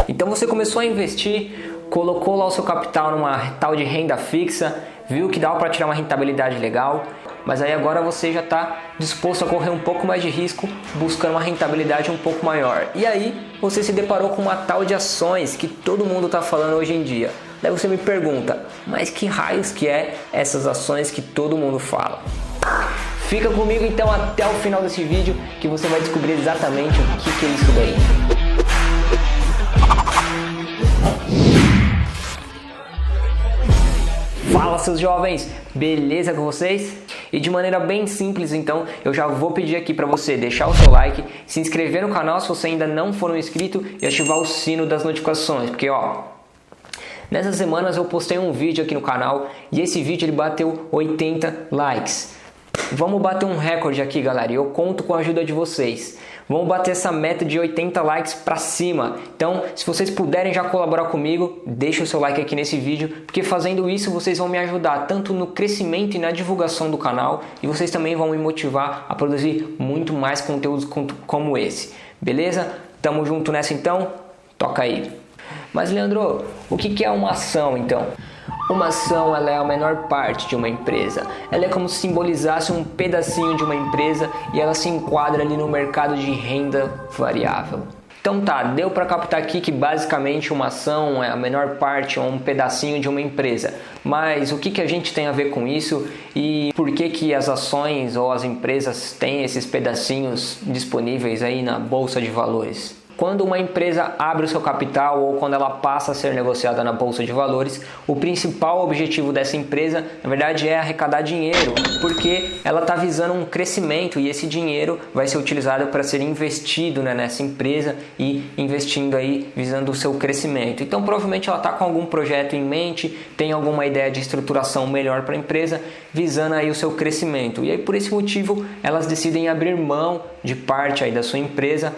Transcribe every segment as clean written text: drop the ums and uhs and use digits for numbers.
Então você começou a investir, colocou lá o seu capital numa tal de renda fixa, viu que dava para tirar uma rentabilidade legal, mas aí agora você já está disposto a correr um pouco mais de risco, buscando uma rentabilidade um pouco maior. E aí você se deparou com uma tal de ações que todo mundo está falando hoje em dia. Daí você me pergunta, mas que raios que é essas ações que todo mundo fala? Fica comigo então até o final desse vídeo que você vai descobrir exatamente o que é isso daí. Fala, seus jovens, beleza com vocês? E de maneira bem simples, então, eu já vou pedir aqui para você deixar o seu like, se inscrever no canal se você ainda não for um inscrito e ativar o sino das notificações, porque nessas semanas eu postei um vídeo aqui no canal e esse vídeo ele bateu 80 likes. Vamos bater um recorde aqui, galera, e eu conto com a ajuda de vocês. Vamos bater essa meta de 80 likes pra cima. Então, se vocês puderem já colaborar comigo, deixa o seu like aqui nesse vídeo, porque fazendo isso vocês vão me ajudar tanto no crescimento e na divulgação do canal, e vocês também vão me motivar a produzir muito mais conteúdos como esse. Beleza? Tamo junto nessa então? Toca aí. Mas, Leandro, o que é uma ação então? Uma ação ela é a menor parte de uma empresa. Ela é como se simbolizasse um pedacinho de uma empresa e ela se enquadra ali no mercado de renda variável. Então tá, deu para captar aqui que basicamente uma ação é a menor parte ou um pedacinho de uma empresa. Mas o que a gente tem a ver com isso e por que as ações ou as empresas têm esses pedacinhos disponíveis aí na bolsa de valores? Quando uma empresa abre o seu capital ou quando ela passa a ser negociada na bolsa de valores, o principal objetivo dessa empresa, na verdade, é arrecadar dinheiro, porque ela está visando um crescimento e esse dinheiro vai ser utilizado para ser investido, né, nessa empresa e investindo aí visando o seu crescimento. Então, provavelmente ela está com algum projeto em mente, tem alguma ideia de estruturação melhor para a empresa, visando aí o seu crescimento. E aí, por esse motivo, elas decidem abrir mão de parte aí da sua empresa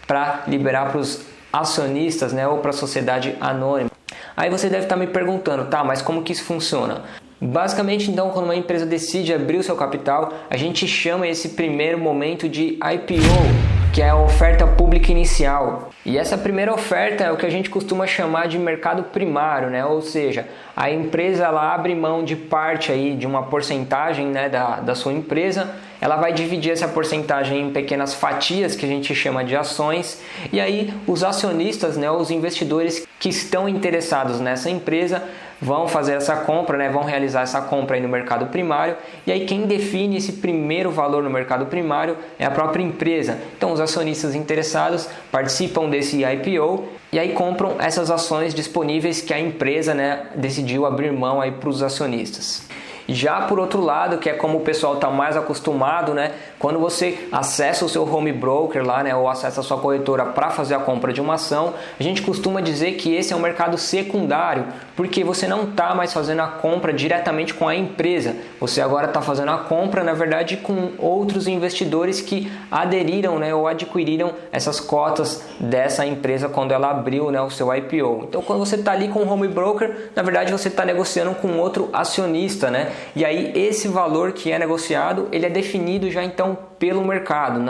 para liberar para os acionistas, né, ou para a sociedade anônima. Aí você deve estar me perguntando, tá, mas como que isso funciona? Basicamente, então, quando uma empresa decide abrir o seu capital, a gente chama esse primeiro momento de IPO, que é a oferta pública inicial. E essa primeira oferta é o que a gente costuma chamar de mercado primário, né? Ou seja, a empresa ela abre mão de parte aí de uma porcentagem, né, da sua empresa. Ela vai dividir essa porcentagem em pequenas fatias que a gente chama de ações e aí os acionistas, né, os investidores que estão interessados nessa empresa vão fazer essa compra, né, vão realizar essa compra aí no mercado primário e aí quem define esse primeiro valor no mercado primário é a própria empresa. Então os acionistas interessados participam desse IPO e aí compram essas ações disponíveis que a empresa, né, decidiu abrir mão aí para os acionistas. Já por outro lado, que é como o pessoal está mais acostumado, né? Quando você acessa o seu home broker lá, né, ou acessa a sua corretora para fazer a compra de uma ação, a gente costuma dizer que esse é um mercado secundário, porque você não está mais fazendo a compra diretamente com a empresa. Você agora está fazendo a compra, na verdade, com outros investidores que aderiram, né, ou adquiriram essas cotas dessa empresa quando ela abriu, né, o seu IPO. Então, quando você está ali com o home broker, na verdade você está negociando com outro acionista, né? E aí esse valor que é negociado, ele é definido já então pelo mercado,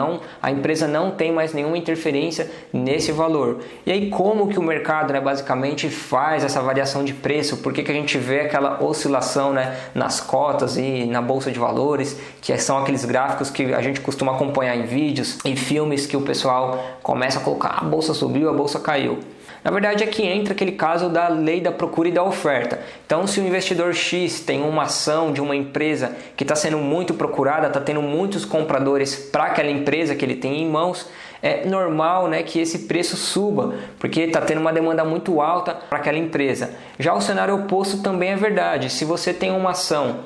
a empresa não tem mais nenhuma interferência nesse valor. E aí como que o mercado, né, basicamente faz essa variação de preço? Por que a gente vê aquela oscilação, né, nas cotas e na bolsa de valores, que são aqueles gráficos que a gente costuma acompanhar em vídeos e filmes que o pessoal começa a colocar a bolsa subiu, a bolsa caiu. Na verdade, aqui entra aquele caso da lei da procura e da oferta. Então, se o investidor X tem uma ação de uma empresa que está sendo muito procurada, está tendo muitos compradores para aquela empresa que ele tem em mãos, é normal, né, que esse preço suba, porque está tendo uma demanda muito alta para aquela empresa. Já o cenário oposto também é verdade. Se você tem uma ação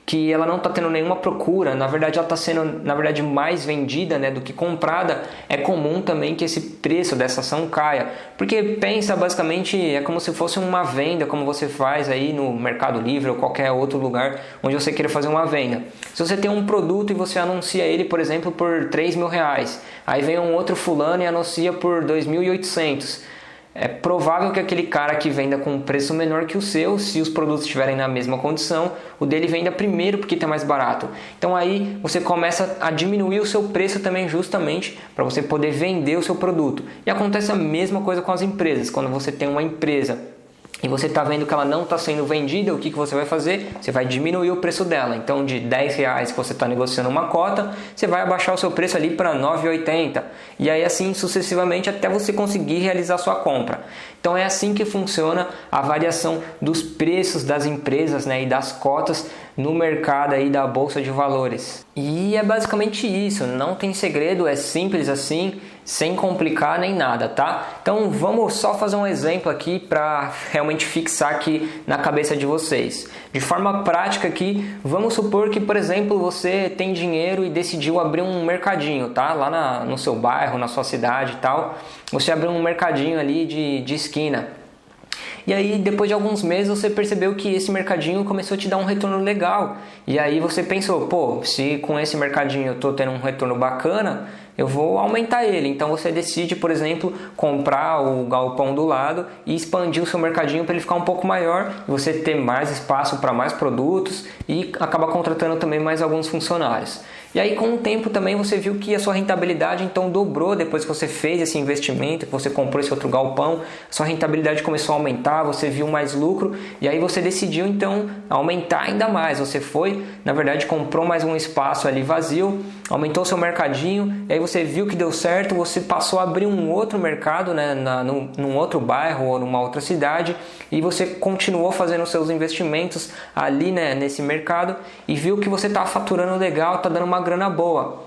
que ela não está tendo nenhuma procura, na verdade ela está sendo mais vendida, né, do que comprada, é comum também que esse preço dessa ação caia, porque pensa basicamente é como se fosse uma venda, como você faz aí no Mercado Livre ou qualquer outro lugar onde você queira fazer uma venda. Se você tem um produto e você anuncia ele, por exemplo, por R$3.000, aí vem um outro fulano e anuncia por 2.800. é provável que aquele cara que venda com um preço menor que o seu, se os produtos estiverem na mesma condição, o dele venda primeiro porque está mais barato. Então aí você começa a diminuir o seu preço também, justamente para você poder vender o seu produto. E acontece a mesma coisa com as empresas. Quando você tem uma empresa e você está vendo que ela não está sendo vendida, o que você vai fazer? Você vai diminuir o preço dela. Então, de R$10 que você está negociando uma cota, você vai abaixar o seu preço ali para R$ 9,80. E aí assim sucessivamente até você conseguir realizar a sua compra. Então é assim que funciona a variação dos preços das empresas, né, e das cotas no mercado aí da Bolsa de Valores. E é basicamente isso, não tem segredo, é simples assim, sem complicar nem nada, tá? Então vamos só fazer um exemplo aqui para realmente fixar aqui na cabeça de vocês. De forma prática aqui, vamos supor que, por exemplo, você tem dinheiro e decidiu abrir um mercadinho, tá? Lá no seu bairro, na sua cidade e tal, você abriu um mercadinho ali de esquina. E aí, depois de alguns meses, você percebeu que esse mercadinho começou a te dar um retorno legal. E aí você pensou, pô, se com esse mercadinho eu estou tendo um retorno bacana, eu vou aumentar ele. Então você decide, por exemplo, comprar o galpão do lado e expandir o seu mercadinho para ele ficar um pouco maior, você ter mais espaço para mais produtos e acaba contratando também mais alguns funcionários. E aí com o tempo também você viu que a sua rentabilidade então dobrou depois que você fez esse investimento, que você comprou esse outro galpão, sua rentabilidade começou a aumentar, você viu mais lucro e aí você decidiu então aumentar ainda mais. Você foi, na verdade, comprou mais um espaço ali vazio, aumentou seu mercadinho e aí você viu que deu certo, você passou a abrir um outro mercado, né, num outro bairro ou numa outra cidade e você continuou fazendo seus investimentos ali, né, nesse mercado e viu que você está faturando legal, está dando uma grana boa.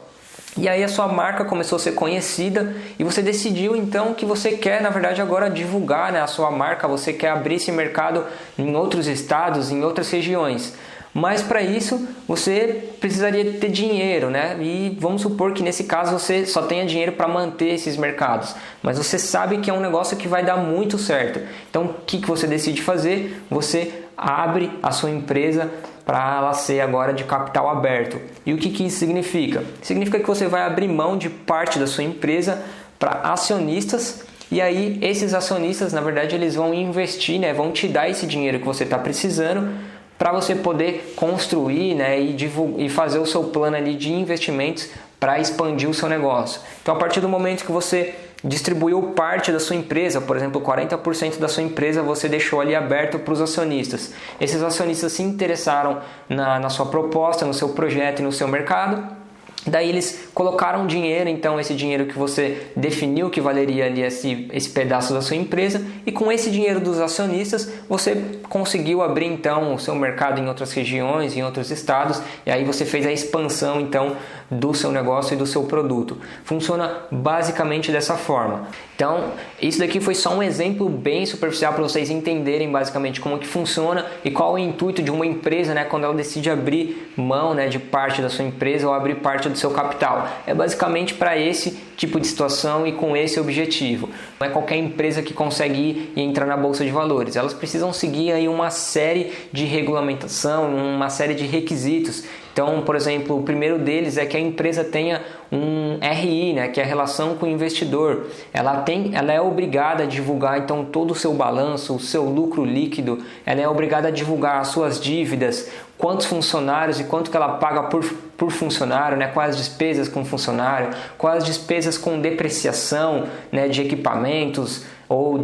E aí a sua marca começou a ser conhecida e você decidiu então que você quer, na verdade, agora divulgar, né, a sua marca, você quer abrir esse mercado em outros estados, em outras regiões. Mas para isso você precisaria ter dinheiro, né? E vamos supor que nesse caso você só tenha dinheiro para manter esses mercados. Mas você sabe que é um negócio que vai dar muito certo. Então o que você decide fazer? Você abre a sua empresa para ela ser agora de capital aberto. E o que isso significa? Significa que você vai abrir mão de parte da sua empresa para acionistas. E aí esses acionistas, na verdade, eles vão investir, né? Vão te dar esse dinheiro que você está precisando para você poder construir, né, e fazer o seu plano ali de investimentos para expandir o seu negócio. Então, a partir do momento que você distribuiu parte da sua empresa, por exemplo, 40% da sua empresa você deixou ali aberto para os acionistas. Esses acionistas se interessaram na sua proposta, no seu projeto e no seu mercado. Daí eles colocaram dinheiro, então esse dinheiro que você definiu que valeria ali esse pedaço da sua empresa, e com esse dinheiro dos acionistas você conseguiu abrir então o seu mercado em outras regiões, em outros estados, e aí você fez a expansão então do seu negócio e do seu produto. Funciona basicamente dessa forma. Então isso daqui foi só um exemplo bem superficial para vocês entenderem basicamente como que funciona e qual é o intuito de uma empresa, né, quando ela decide abrir mão, né, de parte da sua empresa ou abrir parte do seu capital. É basicamente para esse tipo de situação e com esse objetivo. Não é qualquer empresa que consegue ir e entrar na Bolsa de Valores. Elas precisam seguir aí uma série de regulamentação, uma série de requisitos. Então, por exemplo, o primeiro deles é que a empresa tenha um RI, né, que é a relação com o investidor. Ela é obrigada a divulgar então todo o seu balanço, o seu lucro líquido. Ela é obrigada a divulgar as suas dívidas, quantos funcionários e quanto que ela paga por funcionário, né, quais as despesas com funcionário, quais as despesas com depreciação, né, de equipamentos ou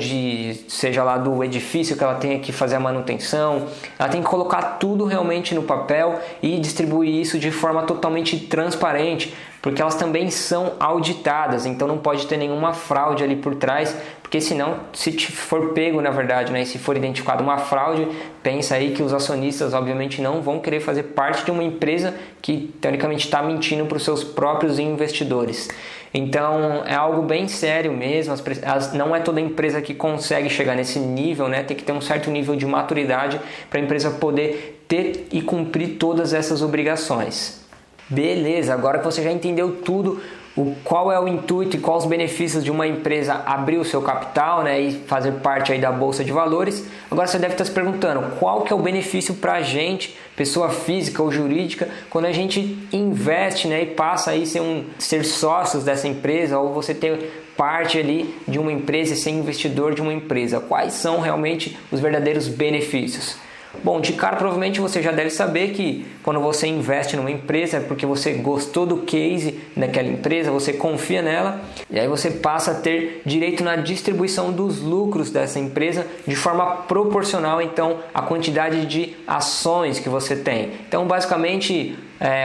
seja lá do edifício que ela tenha que fazer a manutenção. Ela tem que colocar tudo realmente no papel e distribuir isso de forma totalmente transparente, porque elas também são auditadas, então não pode ter nenhuma fraude ali por trás, porque senão, se for pego na verdade, né, se for identificado uma fraude, pensa aí que os acionistas obviamente não vão querer fazer parte de uma empresa que teoricamente está mentindo para os seus próprios investidores. Então é algo bem sério mesmo, não é toda empresa que consegue chegar nesse nível, né? Tem que ter um certo nível de maturidade para a empresa poder ter e cumprir todas essas obrigações. Beleza, agora que você já entendeu tudo, qual é o intuito e quais os benefícios de uma empresa abrir o seu capital, né, e fazer parte aí da Bolsa de Valores, agora você deve estar se perguntando qual que é o benefício para a gente, pessoa física ou jurídica, quando a gente investe, né, e passa aí ser sócios dessa empresa, ou você parte ali de uma empresa e ser investidor de uma empresa. Quais são realmente os verdadeiros benefícios? Bom, de cara provavelmente você já deve saber que quando você investe numa empresa é porque você gostou do case daquela empresa, você confia nela e aí você passa a ter direito na distribuição dos lucros dessa empresa de forma proporcional então à quantidade de ações que você tem. Então basicamente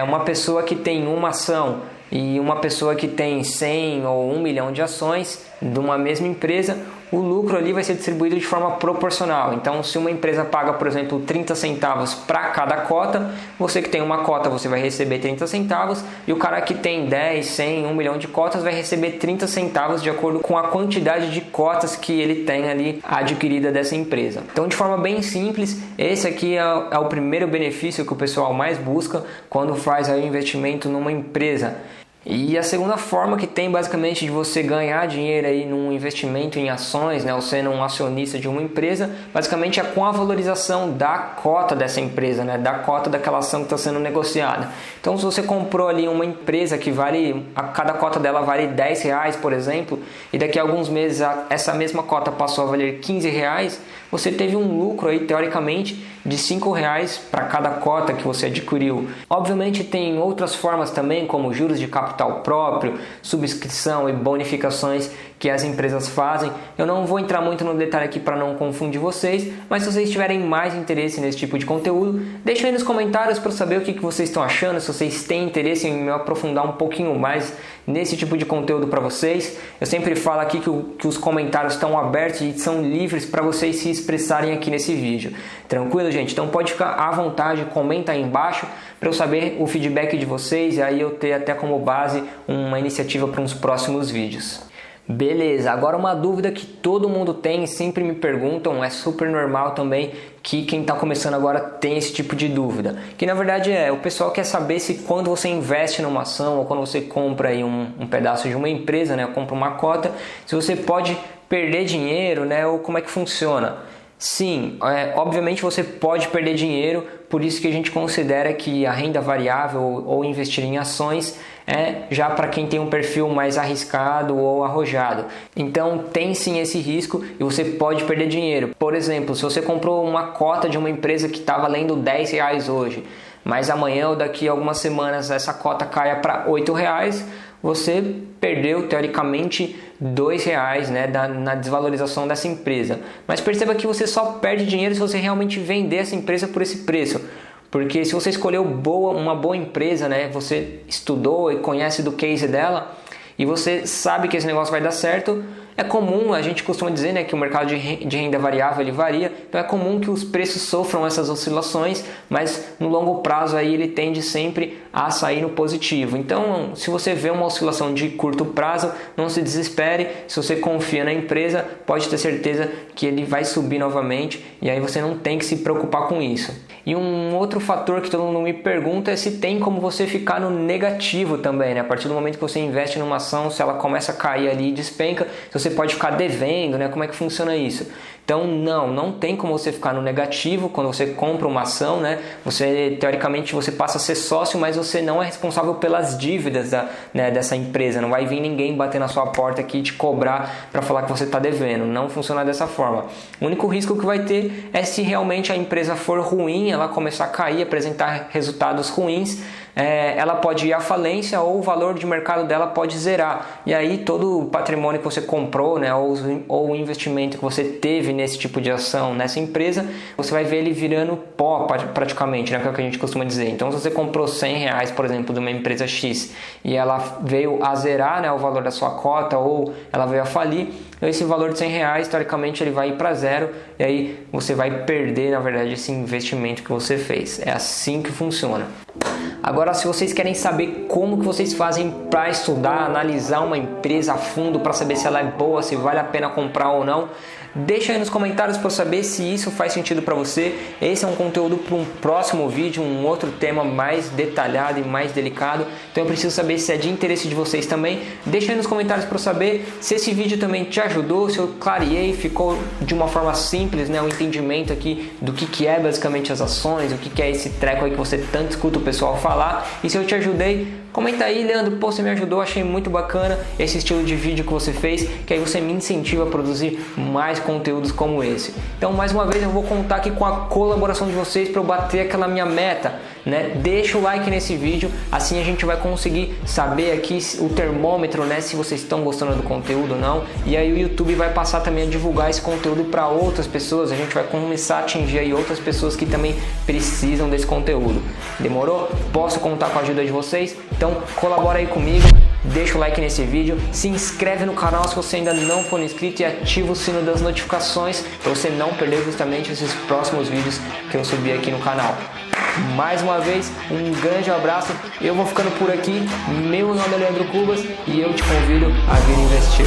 uma pessoa que tem uma ação e uma pessoa que tem 100 ou 1 milhão de ações de uma mesma empresa, o lucro ali vai ser distribuído de forma proporcional. Então, se uma empresa paga, por exemplo, 30 centavos para cada cota, você que tem uma cota, você vai receber 30 centavos e o cara que tem 10, 100, 1 milhão de cotas vai receber 30 centavos de acordo com a quantidade de cotas que ele tem ali adquirida dessa empresa. Então, de forma bem simples, esse aqui é o primeiro benefício que o pessoal mais busca quando faz aí o investimento numa empresa. E a segunda forma que tem basicamente de você ganhar dinheiro aí num investimento em ações, né, ou sendo um acionista de uma empresa, basicamente é com a valorização da cota dessa empresa, né, da cota daquela ação que está sendo negociada. Então se você comprou ali uma empresa que cada cota dela vale R$10, por exemplo, e daqui a alguns meses essa mesma cota passou a valer R$15, você teve um lucro aí teoricamente de R$5 para cada cota que você adquiriu. Obviamente tem outras formas também, como juros de capital próprio, subscrição e bonificações que as empresas fazem. Eu não vou entrar muito no detalhe aqui para não confundir vocês, mas se vocês tiverem mais interesse nesse tipo de conteúdo, deixem aí nos comentários para saber o que vocês estão achando, se vocês têm interesse em me aprofundar um pouquinho mais nesse tipo de conteúdo para vocês. Eu sempre falo aqui que os comentários estão abertos e são livres para vocês se expressarem aqui nesse vídeo. Tranquilo, gente? Então pode ficar à vontade, comenta aí embaixo para eu saber o feedback de vocês e aí eu ter até como base uma iniciativa para uns próximos vídeos. Beleza, agora uma dúvida que todo mundo tem e sempre me perguntam, é super normal também que quem está começando agora tem esse tipo de dúvida, que na verdade o pessoal quer saber se quando você investe numa ação ou quando você compra aí um pedaço de uma empresa, né, compra uma cota, se você pode perder dinheiro, né, ou como é que funciona. Sim, obviamente você pode perder dinheiro, por isso que a gente considera que a renda variável ou investir em ações é já para quem tem um perfil mais arriscado ou arrojado. Então tem sim esse risco e você pode perder dinheiro. Por exemplo, se você comprou uma cota de uma empresa que está valendo R$10 hoje, mas amanhã ou daqui a algumas semanas essa cota caia para R$8, você perdeu teoricamente R$2, né, na desvalorização dessa empresa. Mas perceba que você só perde dinheiro se você realmente vender essa empresa por esse preço. Porque se você escolheu uma boa empresa, né, você estudou e conhece do case dela e você sabe que esse negócio vai dar certo, é comum, a gente costuma dizer, né, que o mercado de renda variável ele varia, então é comum que os preços sofram essas oscilações, mas no longo prazo aí ele tende sempre a sair no positivo. Então, se você vê uma oscilação de curto prazo, não se desespere, se você confia na empresa, pode ter certeza que ele vai subir novamente e aí você não tem que se preocupar com isso. E um outro fator que todo mundo me pergunta é se tem como você ficar no negativo também, né? A partir do momento que você investe numa ação, se ela começa a cair ali e despenca, você pode ficar devendo, né? Como é que funciona isso? Então não tem como você ficar no negativo quando você compra uma ação, né? Teoricamente você passa a ser sócio, mas você não é responsável pelas dívidas dessa empresa. Não vai vir ninguém bater na sua porta aqui e te cobrar para falar que você está devendo. Não funciona dessa forma. O único risco que vai ter é se realmente a empresa for ruim, ela começar a cair, apresentar resultados ruins, ela pode ir à falência ou o valor de mercado dela pode zerar. E aí todo o patrimônio que você comprou, né, ou o investimento que você teve nesse tipo de ação, nessa empresa, você vai ver ele virando pó praticamente, né, que é o que a gente costuma dizer. Então se você comprou R$100, por exemplo, de uma empresa X e ela veio a zerar, né, o valor da sua cota ou ela veio a falir, esse valor de R$100, teoricamente, ele vai ir para zero e aí você vai perder, na verdade, esse investimento que você fez. É assim que funciona. Agora, se vocês querem saber como que vocês fazem para estudar, analisar uma empresa a fundo, para saber se ela é boa, se vale a pena comprar ou não, Deixa aí nos comentários para eu saber se isso faz sentido para você. Esse é um conteúdo para um próximo vídeo, um outro tema mais detalhado e mais delicado. Então eu preciso saber se é de interesse de vocês também. Deixa aí nos comentários para eu saber se esse vídeo também te ajudou, se eu clareei, ficou de uma forma simples, né, um entendimento aqui do que é basicamente as ações, o que é esse treco aí que você tanto escuta o pessoal falar. E se eu te ajudei, comenta aí, Leandro, pô, você me ajudou, achei muito bacana esse estilo de vídeo que você fez, que aí você me incentiva a produzir mais conteúdos como esse. Então, mais uma vez, eu vou contar aqui com a colaboração de vocês para eu bater aquela minha meta, né? Deixa o like nesse vídeo, assim a gente vai conseguir saber aqui o termômetro, né, se vocês estão gostando do conteúdo ou não. E aí o YouTube vai passar também a divulgar esse conteúdo para outras pessoas, a gente vai começar a atingir aí outras pessoas que também precisam desse conteúdo. Demorou? Posso contar com a ajuda de vocês? Então colabora aí comigo, deixa o like nesse vídeo, se inscreve no canal se você ainda não for inscrito e ativa o sino das notificações para você não perder justamente esses próximos vídeos que eu subir aqui no canal. Mais uma vez, um grande abraço, eu vou ficando por aqui, meu nome é Leandro Cubas e eu te convido a vir investir.